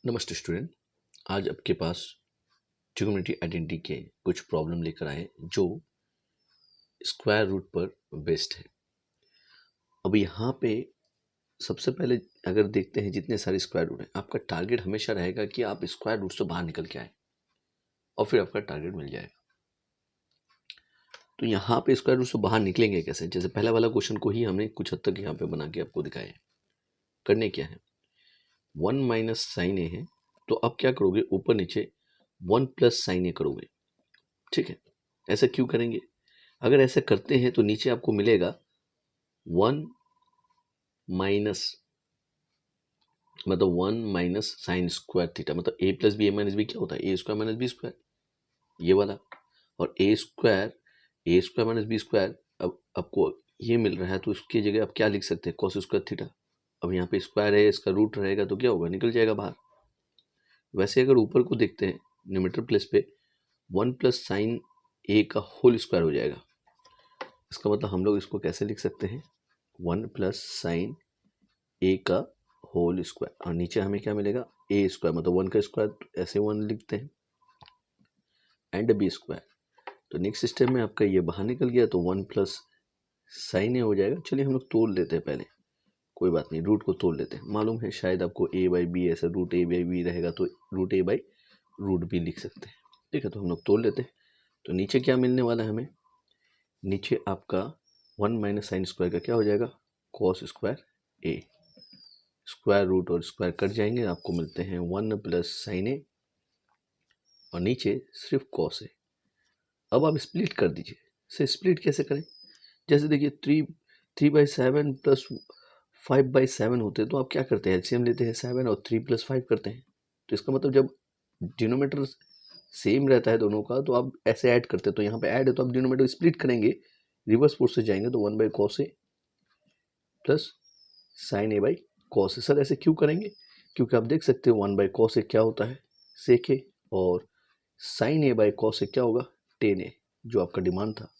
नमस्ते स्टूडेंट। आज आपके पास ट्रिग्नोमेट्री आइडेंटिटी के कुछ प्रॉब्लम लेकर आए जो स्क्वायर रूट पर बेस्ड है। अब यहाँ पे सबसे पहले अगर देखते हैं जितने सारे स्क्वायर रूट हैं, आपका टारगेट हमेशा रहेगा कि आप स्क्वायर रूट से बाहर निकल के आए और फिर आपका टारगेट मिल जाएगा। तो यहाँ पे स्क्वायर रूट से बाहर निकलेंगे कैसे? जैसे पहला वाला क्वेश्चन को ही हमने कुछ हद तक यहाँ पे बना के आपको दिखाया है। करने क्या है, 1 माइनस साइन ए है, तो अब क्या करोगे, ऊपर नीचे 1 प्लस साइन ए करोगे। ठीक है, ऐसा क्यों करेंगे? अगर ऐसा करते हैं तो नीचे आपको मिलेगा 1 माइनस, मतलब 1 माइनस साइन स्क्वायर थीटा, मतलब ए प्लस बी ए माइनस बी क्या होता है, ए स्क्वायर माइनस बी स्क्वायर, ये वाला। और ए स्क्वायर माइनस बी स्क्वायर, अब आपको ये मिल रहा है तो इसकी जगह आप क्या लिख सकते हैं, कॉस स्क्वायर थीटा। अब यहाँ पे स्क्वायर है, इसका रूट रहेगा तो क्या होगा, निकल जाएगा बाहर। वैसे अगर ऊपर को देखते हैं न्यूमरेटर प्लेस पे 1 प्लस साइन ए का होल स्क्वायर हो जाएगा। इसका मतलब हम लोग इसको कैसे लिख सकते हैं, 1 प्लस साइन ए का होल स्क्वायर, और नीचे हमें क्या मिलेगा, ए स्क्वायर, मतलब 1 का स्क्वायर ऐसे 1 लिखते हैं, एंड बी स्क्वायर। तो नेक्स्ट स्टेप में आपका ये बाहर निकल गया तो 1 प्लस साइन ए हो जाएगा। चलिए हम लोग तोड़ लेते हैं पहले, कोई बात नहीं, रूट को तोड़ लेते हैं। मालूम है शायद आपको ए बाई बी, ऐसा रूट ए बाई बी रहेगा तो root a by root b लिख सकते हैं। ठीक है, तो हम लोग तोड़ लेते हैं। तो नीचे क्या मिलने वाला है हमें, नीचे आपका 1 माइनस साइन स्क्वायर का क्या हो जाएगा, कॉस स्क्वायर ए। स्क्वायर रूट और स्क्वायर कट जाएंगे, आपको मिलते हैं 1 प्लस साइन ए, और नीचे सिर्फ कॉस ए। अब आप स्प्लिट कर दीजिए। से स्प्लिट कैसे करें, जैसे देखिए 3/7 प्लस 5/7 होते हैं, तो आप क्या करते हैं, एलसीएम लेते हैं 7 और 3 प्लस 5 करते हैं। तो इसका मतलब जब डिनोमीटर सेम रहता है दोनों का तो आप ऐसे ऐड करते हैं। तो यहाँ पे ऐड है तो आप डिनोमीटर स्प्लिट करेंगे, रिवर्स फोर्स से जाएंगे तो 1 by cos A plus sine a by cos A. Sir ऐसे क्यों करेंगे, क्योंकि आप देख सकते हो 1 बाई कॉस ए क्या होता है, सेक ए, और sign a by cos A क्या होगा, टेन ए, जो आपका डिमांड था।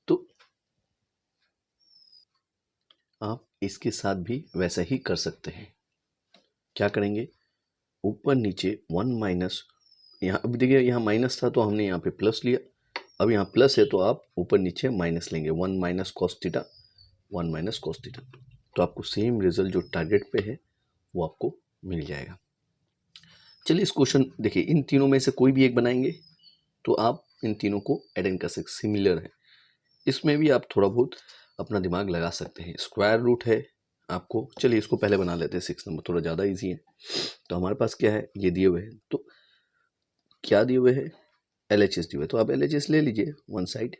तो आप इसके साथ भी वैसा ही कर सकते हैं। क्या करेंगे, ऊपर नीचे 1 माइनस, यहाँ अब देखिए यहाँ माइनस था तो हमने यहाँ पे प्लस लिया, अब यहाँ प्लस है तो आप ऊपर नीचे माइनस लेंगे, 1 minus cos theta, 1 minus cos theta. तो आपको सेम रिजल्ट जो टारगेट पे है वो आपको मिल जाएगा। चलिए इस क्वेश्चन देखिए, इन तीनों में से कोई भी एक बनाएंगे तो आप इन तीनों को एडेंड कर सकते, सिमिलर है। इसमें भी आप थोड़ा बहुत अपना दिमाग लगा सकते हैं। स्क्वायर रूट है आपको, चलिए इसको पहले बना लेते हैं, 6 नंबर थोड़ा ज़्यादा इजी है। तो हमारे पास क्या है, ये दिए हुए हैं, तो क्या दिए हुए हैं, LHS दिए हुए, तो आप LHS ले लीजिए वन साइड।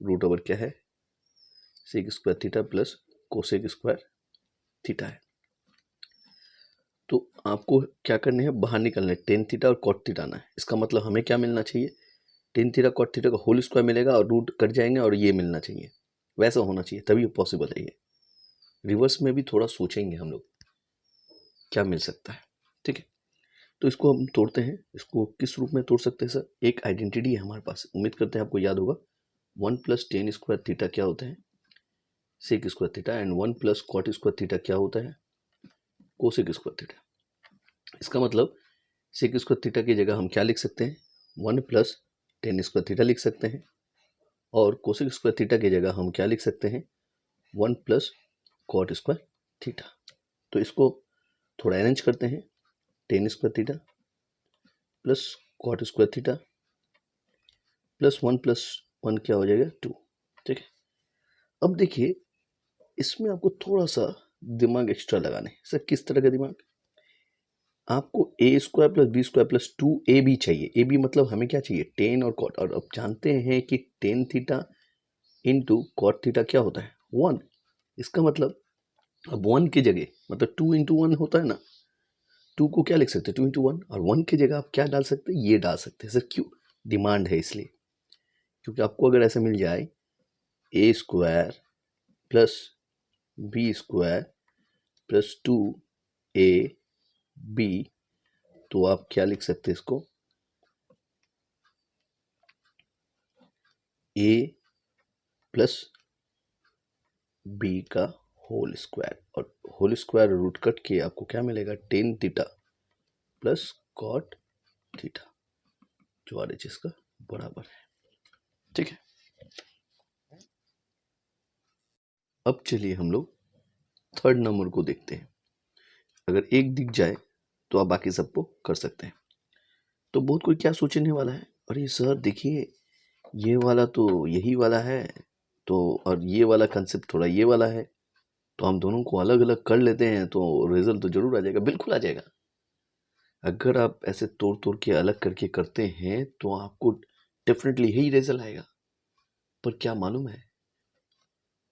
रूट ओवर क्या है, sec square theta plus cosec square theta है। तो आपको क्या करने हैं, बाहर निकलना है, टेन थीटा और कॉट थीटा आना है। इसका मतलब हमें क्या मिलना चाहिए, टेन थीटा कॉट थीटा का होल स्क्वायर मिलेगा और रूट कट जाएंगे और ये मिलना चाहिए, वैसा होना चाहिए तभी पॉसिबल है ये। रिवर्स में भी थोड़ा सोचेंगे हम लोग क्या मिल सकता है। ठीक है, तो इसको हम तोड़ते हैं। इसको किस रूप में तोड़ सकते हैं सर, एक आइडेंटिटी है हमारे पास, उम्मीद करते हैं आपको याद होगा। 1 प्लस टेन स्क्वायर थीटा क्या होता है, sec square theta, and 1 plus cot square theta क्या होता है, कोसेक स्क्वायर थीटा। इसका मतलब सेक स्क्वायर थीटा की जगह हम क्या लिख सकते हैं, 1 प्लस टेन स्क्वायर थीटा लिख सकते हैं, और कोसेक स्क्वायर थीटा की जगह हम क्या लिख सकते हैं, 1 प्लस कॉट स्क्वायर थीटा। तो इसको थोड़ा अरेंज करते हैं, tan square theta plus cot square theta plus 1 क्या हो जाएगा, 2। ठीक है, अब देखिए इसमें आपको थोड़ा सा दिमाग एक्स्ट्रा लगाना है। सर किस तरह का दिमाग, आपको a square plus b square plus 2 AB चाहिए। ए बी मतलब हमें क्या चाहिए, टेन और कॉट, और अब जानते हैं कि tan theta into cot theta क्या होता है, 1। इसका मतलब अब 1 की जगह, मतलब 2 into 1 होता है ना, 2 को क्या लिख सकते हैं, 2 into 1, और 1 की जगह आप क्या डाल सकते हैं, ये डाल सकते हैं। सर क्यों, डिमांड है इसलिए, क्योंकि आपको अगर ऐसा मिल जाए a square plus b square plus 2AB, तो आप क्या लिख सकते हैं इसको, ए प्लस बी का होल स्क्वायर, और होल स्क्वायर रूट कट के आपको क्या मिलेगा, tan theta plus cot theta, जो RHS का बराबर है। ठीक है, अब चलिए हम लोग थर्ड नंबर को देखते हैं। अगर एक दिख जाए तो आप बाकी सबको कर सकते हैं। तो बहुत कोई क्या सोचने वाला है, अरे सर देखिए ये वाला तो यही वाला है, तो और ये वाला कंसेप्ट थोड़ा ये वाला है, तो हम दोनों को अलग अलग कर लेते हैं तो रिजल्ट तो जरूर आ जाएगा। बिल्कुल आ जाएगा। अगर आप ऐसे तोड़ तोड़ के अलग करके करते हैं तो आपको डेफिनेटली यही रिजल्ट आएगा। पर क्या मालूम है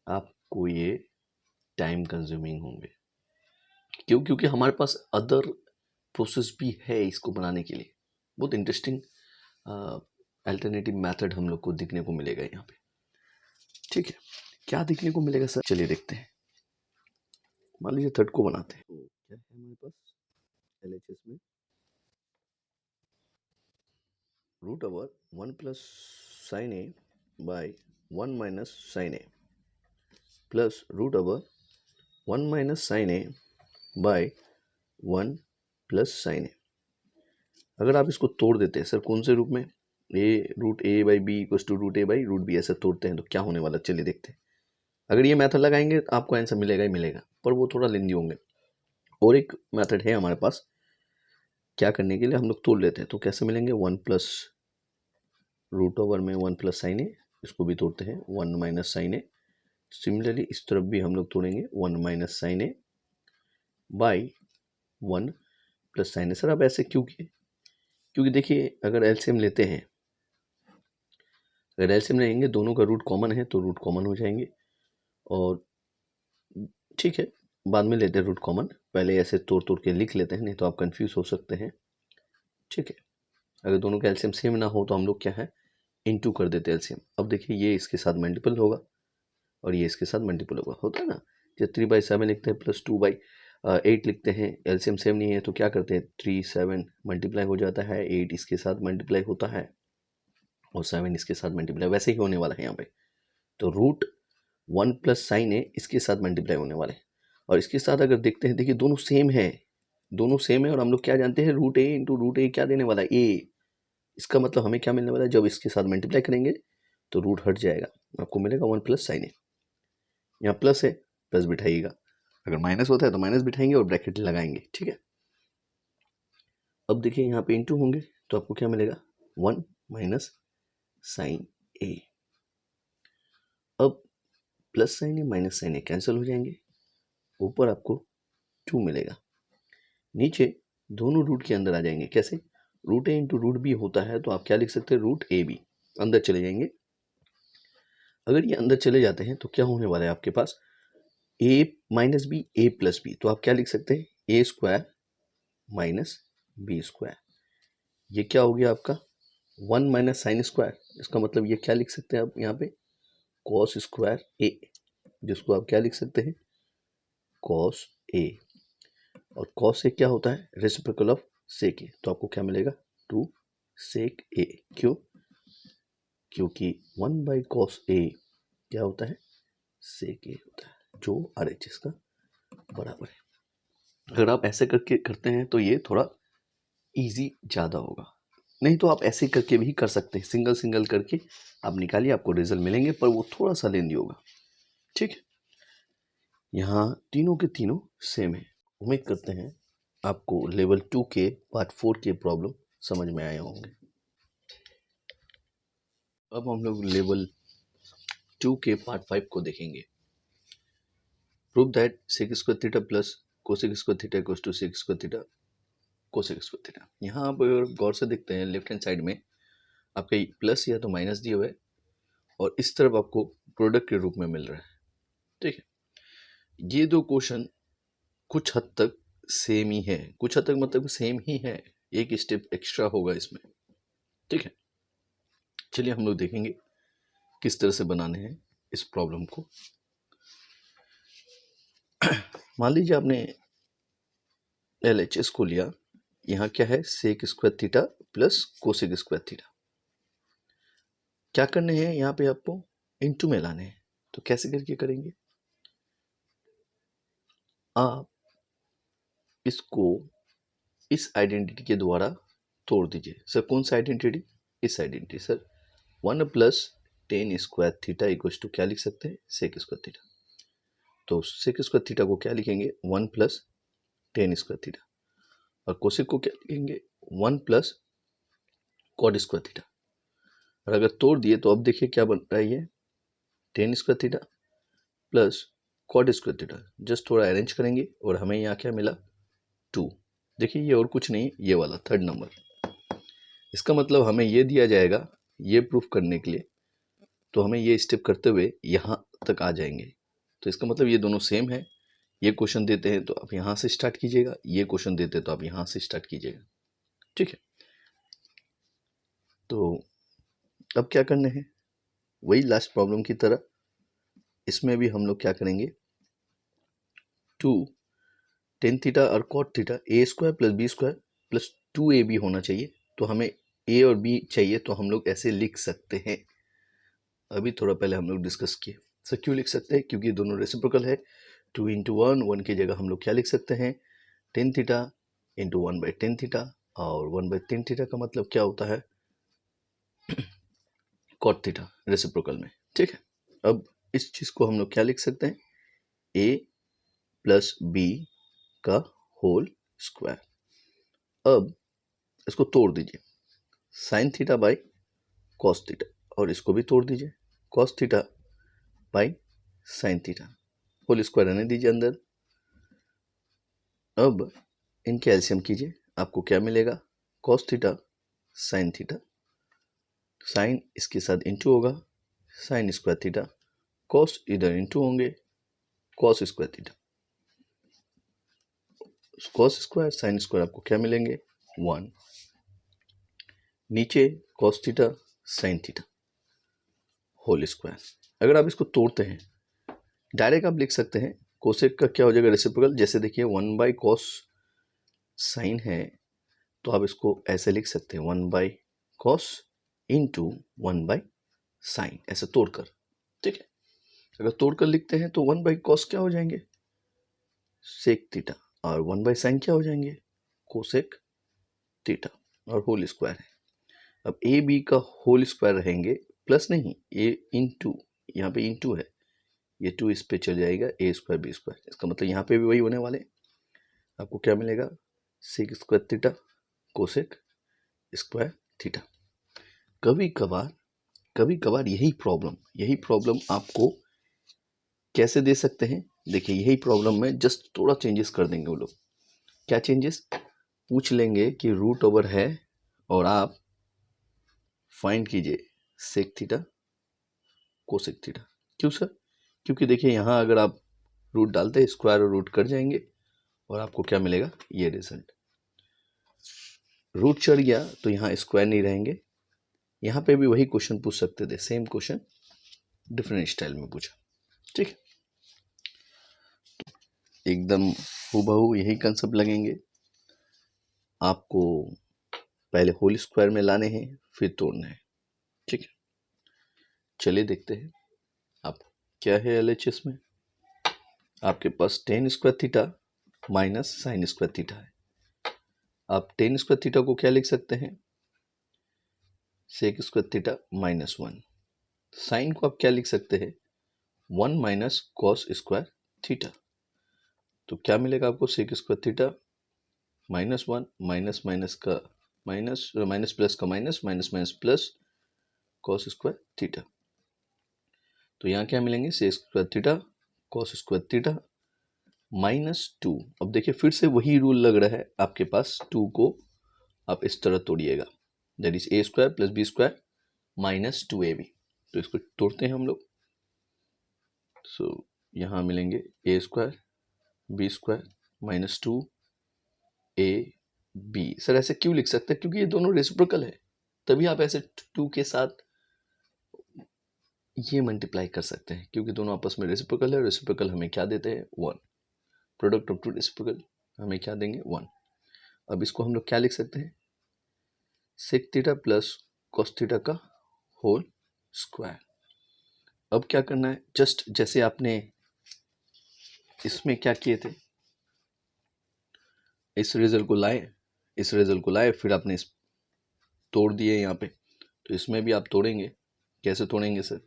आपको, ये टाइम कंज्यूमिंग होंगे। क्यों? क्योंकि हमारे पास अदर प्रोसेस भी है इसको बनाने के लिए। बहुत इंटरेस्टिंग अल्टरनेटिव मेथड हम लोग को दिखने को मिलेगा यहाँ पे। ठीक है, क्या दिखने को मिलेगा सर, चलिए देखते हैं। मान लीजिए थर्ड को बनाते हैं, तो क्या है हमारे पास LHS में root over 1 plus sine a by 1 minus sine a plus root over 1 minus sine a by 1 plus sine a. अगर आप इसको तोड़ देते हैं सर कौन से रूप में, a by b equals to root a by root b, ऐसे तोड़ते हैं तो क्या होने वाला, चलिए देखते हैं। अगर ये मेथड लगाएंगे तो आपको आंसर मिलेगा ही मिलेगा, पर वो थोड़ा लेंदी होंगे। और एक मेथड है हमारे पास क्या करने के लिए, हम लोग तोड़ लेते हैं तो कैसे मिलेंगे, 1 प्लस रूट ओवर में 1 प्लस साइन ए, इसको भी तोड़ते हैं 1 माइनस साइन ए। सिमिलरली इस तरफ भी हम लोग तोड़ेंगे 1 minus sine a by 1 plus sine a. Sir आप ऐसे क्यों किए, क्योंकि देखिए अगर एलसीएम लेते हैं, अगर एलसीएम लेंगे दोनों का रूट कॉमन है तो रूट कॉमन हो जाएंगे। और ठीक है, बाद में लेते हैं रूट कॉमन, पहले ऐसे तोड़ तोड़ के लिख लेते हैं, नहीं तो आप कंफ्यूज हो सकते हैं। ठीक है, अगर दोनों का एलसीएम सेम ना हो तो हम लोग क्या है, इनटू कर देते हैं एलसीएम। अब देखिए ये इसके साथ मल्टीपल होगा और ये इसके साथ मल्टीपल होगा, होता है ना। जब 3/7 लिखते हैं प्लस 2/8 लिखते हैं, एलसीएम सेम नहीं है तो क्या करते हैं, 3 7 मल्टीप्लाई हो जाता है, 8 इसके साथ मल्टीप्लाई होता है और 7 इसके साथ मल्टीप्लाई, वैसे ही होने वाला है यहाँ पे। तो रूट 1 प्लस साइन ए इसके साथ मल्टीप्लाई होने वाले हैं। और इसके साथ अगर देखते हैं, देखिए दोनों सेम है, दोनों सेम है, और हम लोग क्या जानते हैं, रूट ए इंटू रूट ए क्या देने वाला है, ए। इसका मतलब हमें क्या मिलने वाला है, जब इसके साथ मल्टीप्लाई करेंगे तो रूट हट जाएगा, आपको मिलेगा 1 प्लस साइन ए। यहाँ प्लस है, प्लस बिठाइएगा, अगर माइनस होता है तो माइनस बिठाएंगे और ब्रैकेट लगाएंगे। ठीक है, अब देखिए यहाँ पे इंटू होंगे तो आपको क्या मिलेगा, 1 माइनस साइन ए। अब प्लस साइन ए माइनस साइन ए कैंसिल हो जाएंगे, ऊपर आपको 2 मिलेगा, नीचे दोनों रूट के अंदर आ जाएंगे। कैसे, रूट ए इंटू रूट बी होता है तो आप क्या लिख सकते हैं, रूट ए बी, अंदर चले जाएंगे। अगर ये अंदर चले जाते हैं तो क्या होने वाला है आपके पास, ए माइनस बी ए प्लस बी, तो आप क्या लिख सकते हैं, ए स्क्वायर माइनस बी स्क्वायर। ये क्या हो गया आपका 1 माइनस साइन स्क्वायर, इसका मतलब ये क्या लिख सकते हैं आप यहाँ पे, कॉस स्क्वायर ए, जिसको आप क्या लिख सकते हैं, कॉस ए। और कॉस से क्या होता है, रेसिप्रोकल ऑफ सेक ए, तो आपको क्या मिलेगा, 2 सेक ए। क्यों, क्योंकि 1 बाई कॉस ए क्या होता है, सेक ए होता है, जो RHS का बराबर है। अगर आप ऐसे करके करते हैं तो ये थोड़ा इजी ज़्यादा होगा, नहीं तो आप ऐसे करके भी कर सकते हैं, सिंगल सिंगल करके आप निकालिए, आपको रिजल्ट मिलेंगे, पर वो थोड़ा सा लेंदी होगा। ठीक है, यहाँ तीनों के तीनों सेम है। उम्मीद करते हैं आपको लेवल 2 के पार्ट 4 के प्रॉब्लम समझ में आए होंगे। अब हम लोग लेवल 2 के पार्ट 5 को देखेंगे। Prove that sec square theta plus cosec square theta equals to sec square theta cosec square theta. यहाँ आप अगर गौर से देखते हैं लेफ्ट हैंड साइड में आपका प्लस या तो माइनस दिए हुए, और इस तरफ आपको प्रोडक्ट के रूप में मिल रहा है। ठीक है, ये दो क्वेश्चन कुछ हद तक सेम ही है, कुछ हद तक मतलब सेम ही है, एक स्टेप एक्स्ट्रा होगा इसमें। ठीक है, चलिए हम लोग देखेंगे किस तरह से बनाने हैं इस प्रॉब्लम को। मान लीजिए आपने LHS को लिया, यहाँ क्या है, sec square theta plus cosec square theta. क्या करने हैं यहाँ पे, आपको इनटू में लाने हैं, तो कैसे करके करेंगे, आप इसको इस आइडेंटिटी के द्वारा तोड़ दीजिए। सर कौन सा आइडेंटिटी? इस identity sir 1 plus tan square theta equals to क्या लिख सकते हैं? Sec square theta. तो सेक स्क्वायर थीटा को क्या लिखेंगे? 1 प्लस टेन स्क्वायर थीटा। और कोसेक को क्या लिखेंगे? 1 प्लस कॉट स्क्वायर थीटा। और अगर तोड़ दिए तो अब देखिए क्या बन रहा है, ये tan square theta plus cot square theta. Just थोड़ा अरेंज करेंगे और हमें यहाँ क्या मिला? 2। देखिए ये और कुछ नहीं, ये वाला थर्ड नंबर। इसका मतलब हमें ये दिया जाएगा ये प्रूफ करने के लिए, तो हमें ये स्टेप करते हुए यहाँ तक आ जाएंगे। तो इसका मतलब ये दोनों सेम है। ये क्वेश्चन देते हैं तो आप यहाँ से स्टार्ट कीजिएगा, ये क्वेश्चन देते हैं तो आप यहाँ से स्टार्ट कीजिएगा। ठीक है, तो अब क्या करने हैं? वही लास्ट प्रॉब्लम की तरह इसमें भी हम लोग क्या करेंगे? 2 टेन थीटा और cot theta a square plus b square plus 2ab होना चाहिए। तो हमें a और b चाहिए, तो हम लोग ऐसे लिख सकते हैं। अभी थोड़ा पहले हम लोग डिस्कस किए। सर क्यों लिख सकते हैं? क्योंकि दोनों रेसिप्रोकल है। 2 इंटू 1 की जगह हम लोग क्या लिख सकते हैं? टेन थीटा इंटू 1/10 थीटा, और 1/10 थीटा का मतलब क्या होता है? कॉट थीटा रेसिप्रोकल में। ठीक है, अब इस चीज को हम लोग क्या लिख सकते हैं? a प्लस बी का होल स्क्वायर। अब इसको तोड़ दीजिए, sine theta by cos theta, और इसको भी तोड़ दीजिए, cos theta by sine theta, whole square रहने दीजिए अंदर। अब इनके एलसीएम कीजिए, आपको क्या मिलेगा? Cos theta sine theta, sine इसके साथ इंटू होगा साइन स्क्वायर थीटा, कॉस इधर इंटू होंगे cos square theta, cos square sine square आपको क्या मिलेंगे? 1। नीचे cos theta sine theta whole square. अगर आप इसको तोड़ते हैं डायरेक्ट आप लिख सकते हैं कोसेक का क्या हो जाएगा? रेसिप्रोकल। जैसे देखिए 1 बाई कॉस साइन है, तो आप इसको ऐसे लिख सकते हैं 1 by cos into 1 by sine, ऐसे तोड़कर। ठीक है, अगर तोड़कर लिखते हैं तो 1 बाई कॉस क्या हो जाएंगे? सेक थीटा, और 1 बाई साइन क्या हो जाएंगे? कोसेक थीटा, और होल स्क्वायर है। अब ए बी का होल स्क्वायर रहेंगे, प्लस नहीं, ए इंटू, यहाँ पे इंटू है, ये 2 इस पे चल जाएगा, ए स्क्वायर बी स्क्वायर। इसका मतलब यहाँ पे भी वही होने वाले। आपको क्या मिलेगा? Sec square theta cosec square theta. कभी कभार यही प्रॉब्लम आपको कैसे दे सकते हैं? देखिए यही प्रॉब्लम में जस्ट थोड़ा चेंजेस कर देंगे वो लोग। क्या चेंजेस? पूछ लेंगे कि रूट ओवर है और आप फाइंड कीजिए सेक थीटा कोसेक थीटा। क्यों सर? क्योंकि देखिए यहाँ अगर आप रूट डालते हैं स्क्वायर और रूट कट जाएंगे और आपको क्या मिलेगा? ये रिजल्ट। रूट चढ़ गया तो यहाँ स्क्वायर नहीं रहेंगे। यहाँ पे भी वही क्वेश्चन पूछ सकते थे, सेम क्वेश्चन डिफरेंट स्टाइल में पूछा। ठीक है, एकदम हूबहू यही कंसेप्ट लगेंगे। आपको पहले होल स्क्वायर में लाने हैं, फिर तोड़ना है। ठीक है, चलिए देखते हैं आप क्या है एलएचएस में। आपके पास tan square theta minus sine square theta है। आप टेन स्क्वायर थीटा को क्या लिख सकते हैं? Sec square theta minus 1। Sine को आप क्या लिख सकते हैं? 1 माइनस कॉस स्क्वायर थीटा। तो क्या मिलेगा आपको? Sec square theta minus 1, minus minus का माइनस, माइनस प्लस का minus, minus minus plus cos square theta. तो यहाँ क्या मिलेंगे? Sec square theta cos square theta minus 2। अब देखिए फिर से वही रूल लग रहा है आपके पास, 2 को आप इस तरह तोड़िएगा, that is a square plus b square minus 2ab। तो इसको तोड़ते हैं हम लोग। सो यहाँ मिलेंगे a square b square minus 2ab। Sir ऐसे क्यों लिख सकते हैं? क्योंकि ये दोनों रेसिप्रोकल है, तभी आप ऐसे 2 के साथ ये मल्टीप्लाई कर सकते हैं, क्योंकि दोनों आपस में रेसिप्रोकल है। रेसिप्रोकल हमें क्या देते हैं? 1। प्रोडक्ट ऑफ टू रेसिप्रोकल हमें क्या देंगे? 1। अब इसको हम लोग क्या लिख सकते हैं? Sec theta plus cos theta का होल स्क्वायर। अब क्या करना है? जस्ट जैसे आपने इसमें क्या किए थे, इस रिजल्ट को लाए, इस रिजल्ट को लाए, फिर आपने इस तोड़ दिए यहाँ पे, तो इसमें भी आप तोड़ेंगे। कैसे तोड़ेंगे सर?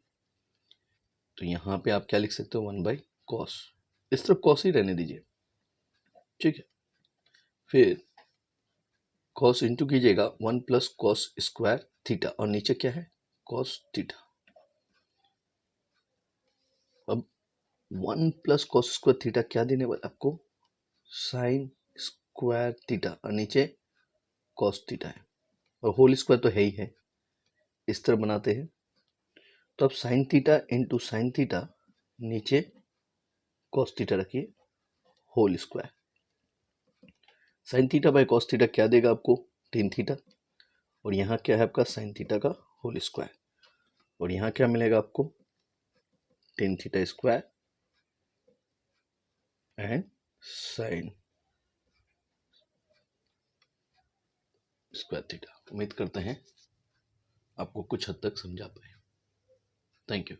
तो यहाँ पे आप क्या लिख सकते हो, 1/cos, इस तरफ cos ही रहने दीजिए, ठीक है। फिर cos इंटू कीजिएगा 1 + cos स्क्वायर थीटा, और नीचे क्या है, cos थीटा। अब 1 + cos स्क्वायर थीटा क्या देने वाला आपको, sin स्क्वायर थीटा, और नीचे cos थीटा है, और होल स्क्वायर तो है ही है। इस तरह बनाते हैं, तो अब sin theta into sine theta, नीचे cos थीटा रखिए, whole square. sin theta by cos theta क्या देगा आपको, tan थीटा, और यहाँ क्या है आपका sin थीटा का होल स्क्वायर, और यहाँ क्या मिलेगा आपको, tan theta square and sin square theta. उम्मीद करते हैं आपको कुछ हद तक समझा पाए। Thank you.